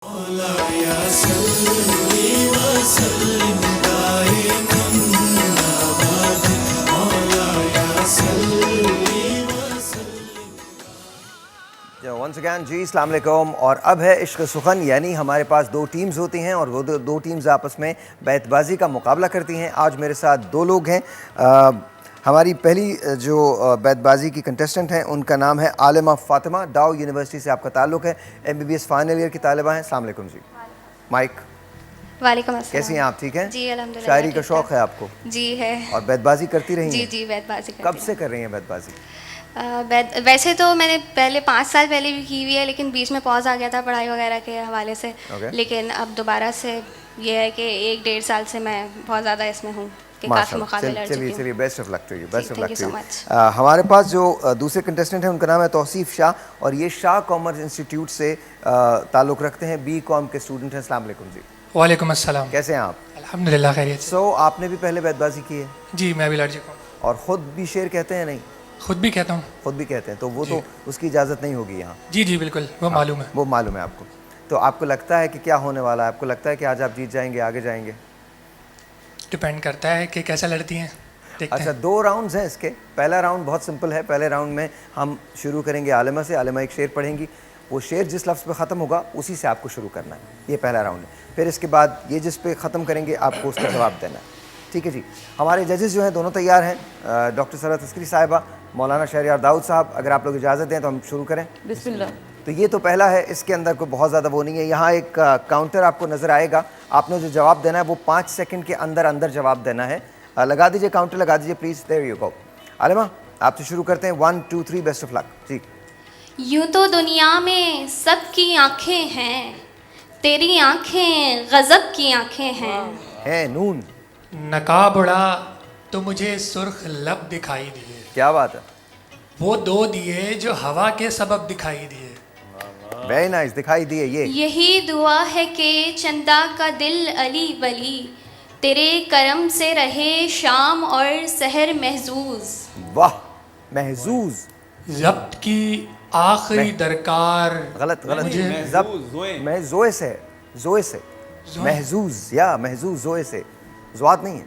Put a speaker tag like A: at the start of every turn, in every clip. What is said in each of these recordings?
A: Once again جی السلام علیکم. اور اب ہے عشق سخن، یعنی ہمارے پاس دو ٹیمز ہوتی ہیں اور وہ دو ٹیمز آپس میں بیت بازی کا مقابلہ کرتی ہیں. آج میرے ساتھ دو لوگ ہیں. ہماری پہلی جو بیت بازی کی کنٹیسٹنٹ ہیں ان کا نام ہے عالمہ فاطمہ. ڈاؤ یونیورسٹی سے آپ کا تعلق ہے، MBBS فائنل ایئر کی طالبہ ہیں. السلام علیکم جی. مائک.
B: وعلیکم السلام.
A: کیسی ہیں آپ؟ ٹھیک ہیں
B: جی الحمدللہ.
A: شاعری کا شوق ہے آپ کو؟
B: جی ہے.
A: اور بیت بازی کرتی رہی ہیں؟
B: جی بیت بازی کرتی
A: کب سے کر رہی ہیں بیت بازی؟
B: ویسے تو میں نے پہلے 5 سال پہلے بھی کی ہوئی ہے، لیکن بیچ میں پاز آ گیا تھا پڑھائی وغیرہ کے حوالے سے. لیکن اب دوبارہ سے یہ ہے کہ 1-1.5 سال سے میں بہت زیادہ اس میں ہوں کہ کافی مقابلے لڑ چکی ہوں.
A: چلیے best of luck to you, best of luck to you. ہمارے پاس جو دوسرے کنٹیسٹنٹ ہیں ان کا نام ہے توصیف شاہ، اور یہ شاہ کامرس انسٹیٹیوٹ سے تعلق رکھتے ہیں، BCom کے اسٹوڈنٹ ہیں. السلام علیکم جی.
C: وعلیکم السلام.
A: کیسے ہیں آپ؟
C: الحمدللہ خیریت.
A: سو آپ نے بھی پہلے بیت بازی کی ہے؟
C: جی میں بھی لڑ چکا ہوں.
A: اور خود بھی شعر کہتے ہیں؟ نہیں
C: خود بھی کہتا ہوں.
A: خود بھی کہتے ہیں تو وہ تو اس کی اجازت نہیں ہوگی یہاں.
C: جی بالکل وہ معلوم ہے.
A: وہ معلوم ہے آپ کو. تو آپ کو لگتا ہے کہ کیا ہونے والا ہے؟ آپ کو لگتا ہے کہ آج آپ جیت جائیں گے، آگے جائیں گے؟
C: ڈپینڈ کرتا ہے کہ کیسا لڑتی ہیں.
A: اچھا 2 راؤنڈز ہیں اس کے. پہلا راؤنڈ بہت سمپل ہے. پہلے راؤنڈ میں ہم شروع کریں گے عالمہ سے. عالمہ ایک شعر پڑھیں گی، وہ شعر جس لفظ پہ ختم ہوگا اسی سے آپ کو شروع کرنا ہے. یہ پہلا راؤنڈ ہے. پھر اس کے بعد یہ جس پہ ختم کریں گے آپ کو اس کا جواب دینا ہے. ٹھیک ہے جی. ہمارے ججز جو ہیں دونوں تیار ہیں، ڈاکٹر سرت عسکری صاحبہ، مولانا شہریار داؤد صاحب. اگر آپ لوگ اجازت دیں تو ہم شروع کریں.
D: بسم اللہ.
A: تو یہ تو پہلا ہے، اس کے اندر کوئی بہت زیادہ وہ نہیں ہے. یہاں ایک کاؤنٹر آپ کو نظر آئے گا، آپ نے جو جواب دینا ہے وہ 5 سیکنڈ کے اندر اندر جواب دینا ہے. لگا دیجئے کاؤنٹر، لگا دیجئے پلیز. There you go. عالمہ آپ سے شروع کرتے ہیں. 1 2 3 بیسٹ آف لک جی.
B: یوں تو دنیا اب سب کی آنکھیں ہیں، تیری آنکھیں غضب کی آنکھیں ہیں.
A: ہے نون.
C: نقاب اڑا تو مجھے سرخ لب دکھائی دیے،
A: کیا بات ہے.
C: وہ 2 دیے جو ہوا کے سبب دکھائی دیے.
A: Very nice. دکھائی دیے.
B: یہی دعا ہے کہ چندہ کا دل علی ولی، تیرے کرم سے رہے شام اور سحر محظوظ.
A: واہ. محظوظ.
C: ضبط کی آخری درکار.
A: غلط میں زوئے سے محظوظ یا محظوظ زوئے سے زواد نہیں ہے.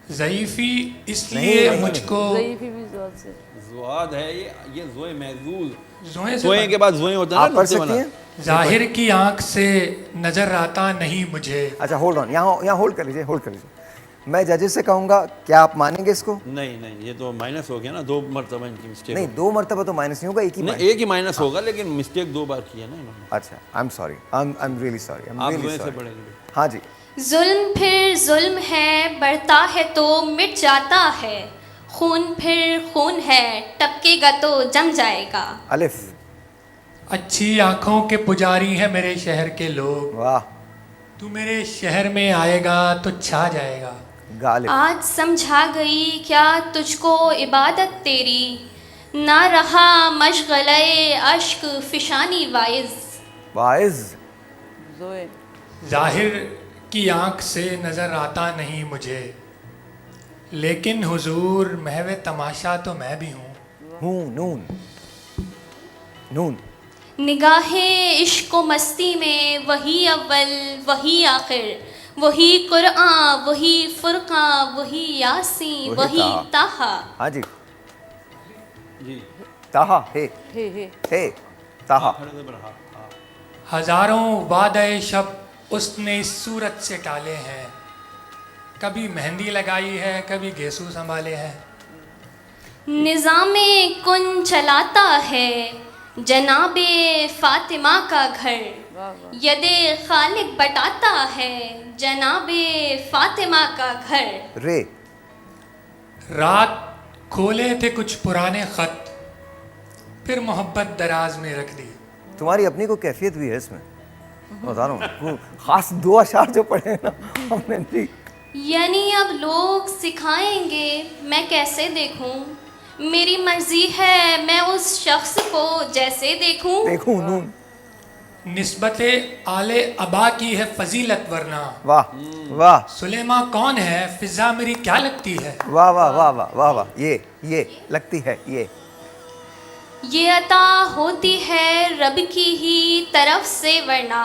C: ضعیفی اس لیے مجھ کو
D: ضعیفی بھی زواد سے
E: زواد ہے. یہ زوئے محظوظ،
C: زوئے
E: زوئے کے بعد زوئے ہوتا ہے.
A: آپ پڑھ سکتی ہیں؟
C: ظاہر کی آنکھ سے نظر آتا نہیں مجھے.
A: اچھا ہولڈ آن، یہاں ہولڈ کر لیجیے. میں ججز سے کہوں گا، کیا آپ مانیں گے اس کو؟
E: نہیں یہ تو مائنس ہو گیا نا. 2 مرتبہ ان کی مسٹیک.
A: نہیں 2 مرتبہ تو مائنس نہیں ہوگا،
E: ایک ہی مائنس ہوگا، لیکن مسٹیک 2 بار کی ہے نا انہوں نے.
A: اچھا آئی ایم ریئلی سوری.
E: آپ زوئے سے پڑھیں گے.
A: ہاں جی.
B: ظلم پھر ظلم ہے، بڑھتا ہے تو مٹ جاتا ہے، خون پھر خون ہے، ٹپکے گا تو جم جائے گا.
A: الف.
C: اچھی آنکھوں کے پجاری ہیں میرے شہر کے لوگ،
A: واہ.
C: تو میرے شہر میں آئے گا تو چھا جائے گا.
A: غالب.
B: آج سمجھا گئی کیا تجھ کو عبادت تیری، نہ رہا مشغلہ اشک فشانی
A: واعظ.
D: زوئے.
C: ظاہر کی آنکھ سے نظر آتا نہیں مجھے، لیکن حضور محو تماشا تو میں بھی ہوں.
A: نون.
B: نگاہیں عشق و مستی میں وہی اول وہی آخر، وہی قرآن وہی فرقان وہی یاسین وہی طٰہٰ.
A: ہاں جی.
E: جی
A: طٰہٰ ہے طٰہٰ.
C: ہزاروں وعدہ شب اس نے اس صورت سے ٹالے ہیں، کبھی مہندی لگائی ہے کبھی گیسو سنبھالے ہیں.
B: نظام کن چلاتا ہے جناب فاطمہ کا گھر، ید خالق بٹاتا ہے جناب فاطمہ کا گھر.
A: رے.
C: رات کھولے تھے کچھ پرانے خط، پھر محبت دراز میں رکھ دی.
A: تمہاری اپنی کو کیفیت بھی ہے اس میں، بتا رہا ہوں. خاص 2 اشعار جو پڑھے ہیں نا ہم نے. جی.
B: یعنی اب لوگ سکھائیں گے میں کیسے دیکھوں، میری مرضی ہے میں اس شخص کو جیسے دیکھوں.
A: نون.
C: نسبت آل ابا کی ہے فضیلت ورنہ،
A: واہ.
C: سلیمہ کون ہے فضا میری کیا لگتی ہے.
A: واہ. یہ لگتی ہے.
B: یہ عطا ہوتی ہے رب کی ہی طرف سے ورنہ،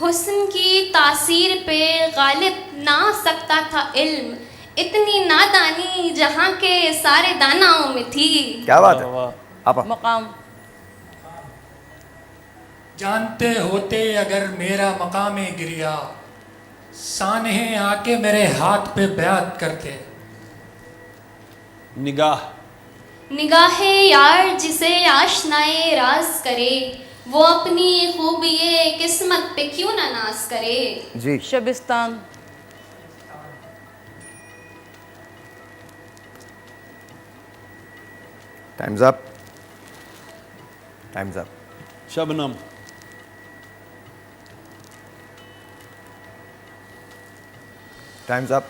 B: حسن کی تاثیر پہ غالب نہ آ سکتا تھا علم، اتنی نادانی جہاں کے سارے داناؤں میں تھی.
A: کیا بات ہے آپا.
D: مقام.
C: جانتے ہوتے اگر میرا مقام گریا، سانحے آ کے میرے ہاتھ پہ بیعت کرتے.
E: نگاہ.
B: نگاہ یار جسے آشنائے راز کرے، وہ اپنی خوبی قسمت پہ کیوں نہ ناز کرے.
A: جی
D: شبستان.
A: ٹائمز اپ. ٹائمز اپ.
E: شبنم.
A: ٹائمز اپ.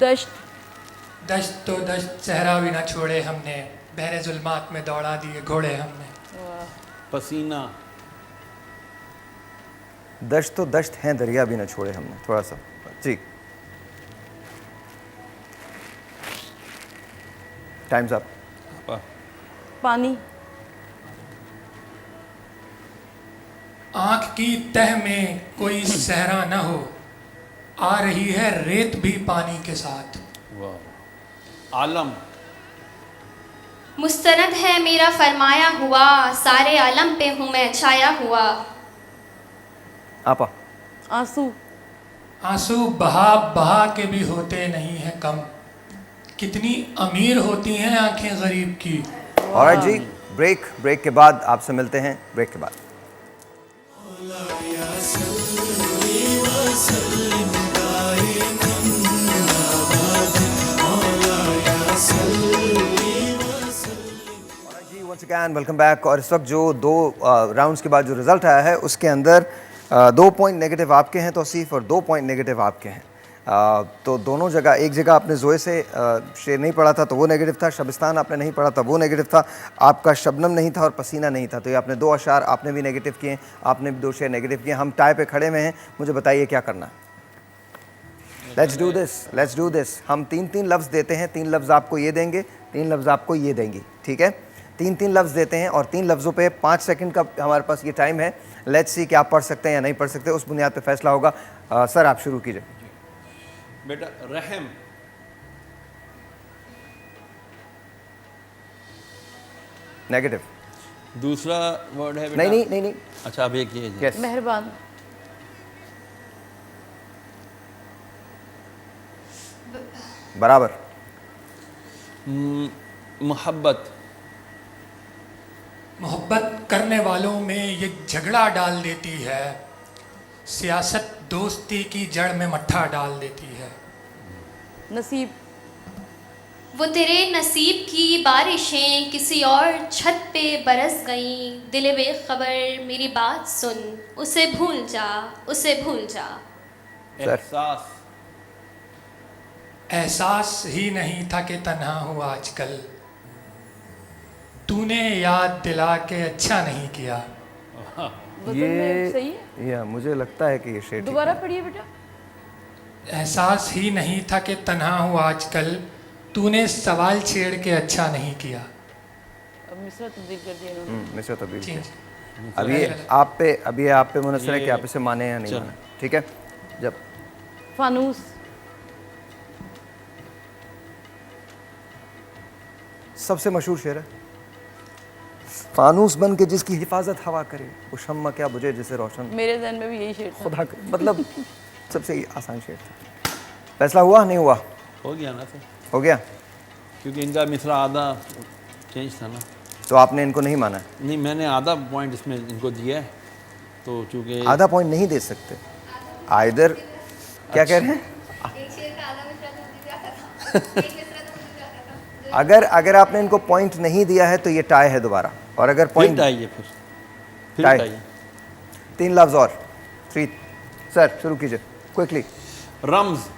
D: دشت.
C: دشت تو دشت صحرا بھی نہ چھوڑے ہم نے، بحر ظلمات میں دوڑا دیے گھوڑے ہم نے.
E: پسینہ.
A: دشت تو دشت ہیں، دریا بھی نہ چھوڑے ہم نے. تھوڑا سا جی. ٹائمز اپ.
D: پانی.
C: آنکھ کی تہ میں کوئی صحرا نہ ہو، آ رہی ہے ریت بھی پانی کے ساتھ.
E: عالم.
B: مستند ہے میرا فرمایا ہوا، سارے عالم پہ ہوں میں چھایا ہوا.
A: آپا.
D: آنسو.
C: آنسو بہا بہا کے بھی ہوتے نہیں ہیں کم، کتنی امیر ہوتی ہیں آنکھیں غریب کی.
A: آلرائٹ جی، بریک کے بعد آپ سے ملتے ہیں. بریک کے بعد جی ونس اگین ویلکم بیک. اور اس وقت جو دو راؤنڈس کے بعد جو رزلٹ آیا ہے اس کے اندر 2 پوائنٹ نیگیٹو آپ کے ہیں توصیف، اور 2 پوائنٹ نیگیٹو آپ کے ہیں. تو دونوں جگہ، ایک جگہ آپ نے زوئے سے شعر نہیں پڑھا تھا تو وہ نیگیٹو تھا، شبستان آپ نے نہیں پڑھا تھا وہ نیگیٹو تھا، آپ کا شبنم نہیں تھا اور پسینہ نہیں تھا. تو یہ آپ نے 2 اشعار آپ نے بھی نیگیٹو کیے، آپ نے بھی 2 شعر نیگیٹو کیے. ہم ٹائی پہ کھڑے ہوئے ہیں، مجھے بتائیے کیا کرنا ہے. Let's do this. ہم 3 لفظ دیتے ہیں، 3 لفظ آپ کو یہ دیں گے، 3 لفظ آپ کو یہ دیں گی. ٹھیک ہے؟ 3 لفظ دیتے ہیں اور 3 لفظوں پہ 5 سیکنڈ کا ہمارے پاس یہ ٹائم ہے. لیٹس سی کہ آپ پڑھ سکتے ہیں یا نہیں پڑھ سکتے، اس بنیاد پہ فیصلہ ہوگا. سر آپ شروع کیجئے.
E: بیٹا رحم.
A: نیگیٹو.
E: دوسرا ورڈ ہے بیٹا.
A: نہیں.
E: اچھا اب ایک یہ ہے.
A: یس.
D: مہربان.
A: برابر.
E: محبت.
C: محبت کرنے والوں میں یہ جھگڑا ڈال دیتی ہے، سیاست دوستی کی جڑ میں مٹھا ڈال دیتی ہے.
D: نصیب.
B: وہ تیرے نصیب کی بارشیں کسی اور چھت پہ برس گئیں، دل بے خبر میری بات سن، اسے بھول جا، اسے بھول جا.
E: احساس.
C: احساس ہی نہیں تھا کہ تنہا ہوں آج کل، تو نے یاد دلا کے اچھا نہیں کیا.
D: وزن میں صحیح ہے.
A: یہ مجھے لگتا ہے کہ یہ شعر
D: دوبارہ پڑھیے بیٹا.
C: احساس ہی نہیں تھا کہ تنہا ہوں آج کل، تو نے سوال چھیڑ کے اچھا نہیں کیا.
D: اب مصرع تبدیل کر دیا انہوں نے.
A: مصرع تبدیل
C: جی.
A: کیا. اب یہ آپ پہ منحصر ہے کہ آپ اسے مانیں یا نہیں مانیں. ٹھیک ہے. جب
D: فانوس.
A: سب سے مشہور شعر ہے. فانوس بن کے جس کی حفاظت ہوا کرے، وہ شمع کیا بجھے جسے روشن.
D: میرے ذہن میں بھی یہی شعر تھا.
A: خدا مطلب سب سے آسان شعر تھا. فیصلہ ہوا نہیں ہوا؟
E: ہو گیا نا سر.
A: ہو گیا.
E: کیونکہ ان کا مصرع آدھا چینج تھا نا.
A: تو آپ نے ان کو نہیں مانا ہے؟
E: نہیں، میں نے آدھا پوائنٹ اس میں ان کو دیا ہے، تو چونکہ
A: آدھا پوائنٹ نہیں دے سکتے. آئدر کیا کہہ رہے ہیں؟ اگر آپ نے ان کو پوائنٹ نہیں دیا ہے تو یہ ٹائی ہے دوبارہ. اور اگر پوائنٹ
E: آئیے پھر
A: ٹائی. 3 لفظ اور. 3. سر شروع کیجئے کوئکلی.
E: رمز.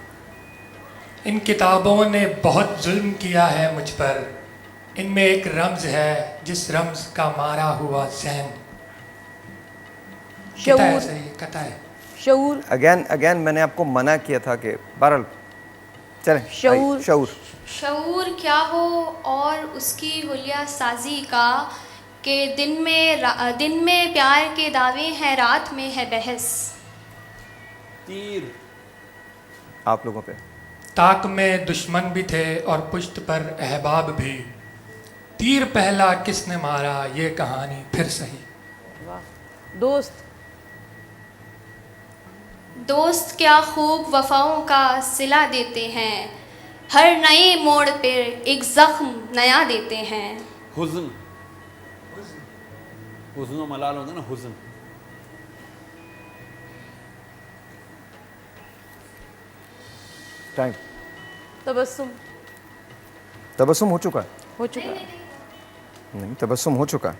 C: ان کتابوں نے بہت ظلم کیا ہے مجھ پر، ان میں ایک رمز ہے جس رمز کا مارا ہوا ذہن.
D: شعور.
C: کتا ہے.
D: شعور.
A: اگین میں نے آپ کو منع کیا تھا کہ بہرحال چلیں.
D: شعور.
B: شعور کیا ہو اور اس کی حلیہ سازی کا، کہ دن میں پیار کے دعوے ہیں، رات میں ہے بحث.
E: تیر.
A: آپ لوگوں پہ.
C: طاق میں دشمن بھی تھے اور پشت پر احباب بھی، تیر پہلا کس نے مارا یہ کہانی پھر صحیح.
D: واہ. دوست.
B: دوست کیا خوب وفاؤں کا صلہ دیتے ہیں، ہر نئے موڑ پہ ایک زخم نیا دیتے ہیں.
E: حزن. حزن و ملال ہوتا ہے نا، حزن.
A: ٹائم.
D: تبسم.
A: تبسم ہو چکا ہے.
D: ہو چکا ہے.
A: نہیں، تبسم ہو چکا ہے.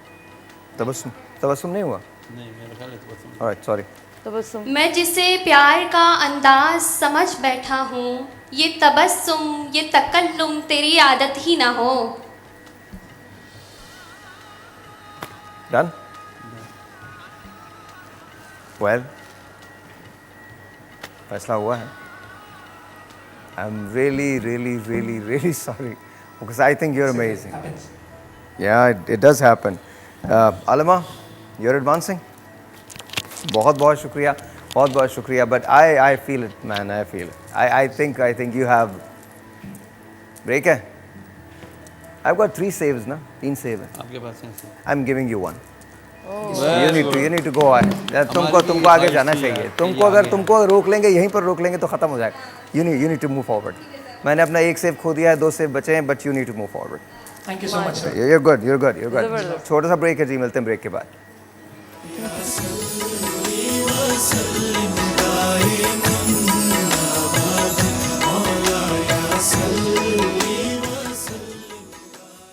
A: تبسم نہیں ہوا.
E: نہیں میرا خیال ہے تبسم.
A: alright sorry.
D: تبسم.
B: میں جسے پیار کا انداز سمجھ بیٹھا ہوں، یہ تبسم یہ تکلم تیری عادت ہی نہ ہو.
A: ڈن. ویل فیصلہ ہوا ہے. I am really sorry because I think you're amazing. Yeah, it does happen. Alima, you're advancing. بہت شکریہ. But I feel it, man. I feel it. I think you have. Break ہے. I've got 3 saves نا. 3 save ہے.
E: آپ کے پاس ہیں.
A: I'm giving you 1. You need to go ahead. تم کو آگے جانا چاہیے. تم کو روک لیں گے، یہیں پر روک لیں گے تو ختم ہو جائے گا. You need to move forward. میں نے اپنا 1 سیو کھو دیا ہے، 2 سیو بچے ہیں، but you need to move forward.
C: Thank you so much.
A: You're good. چھوٹا سا بریک ہے جی، ملتے ہیں بریک کے بعد.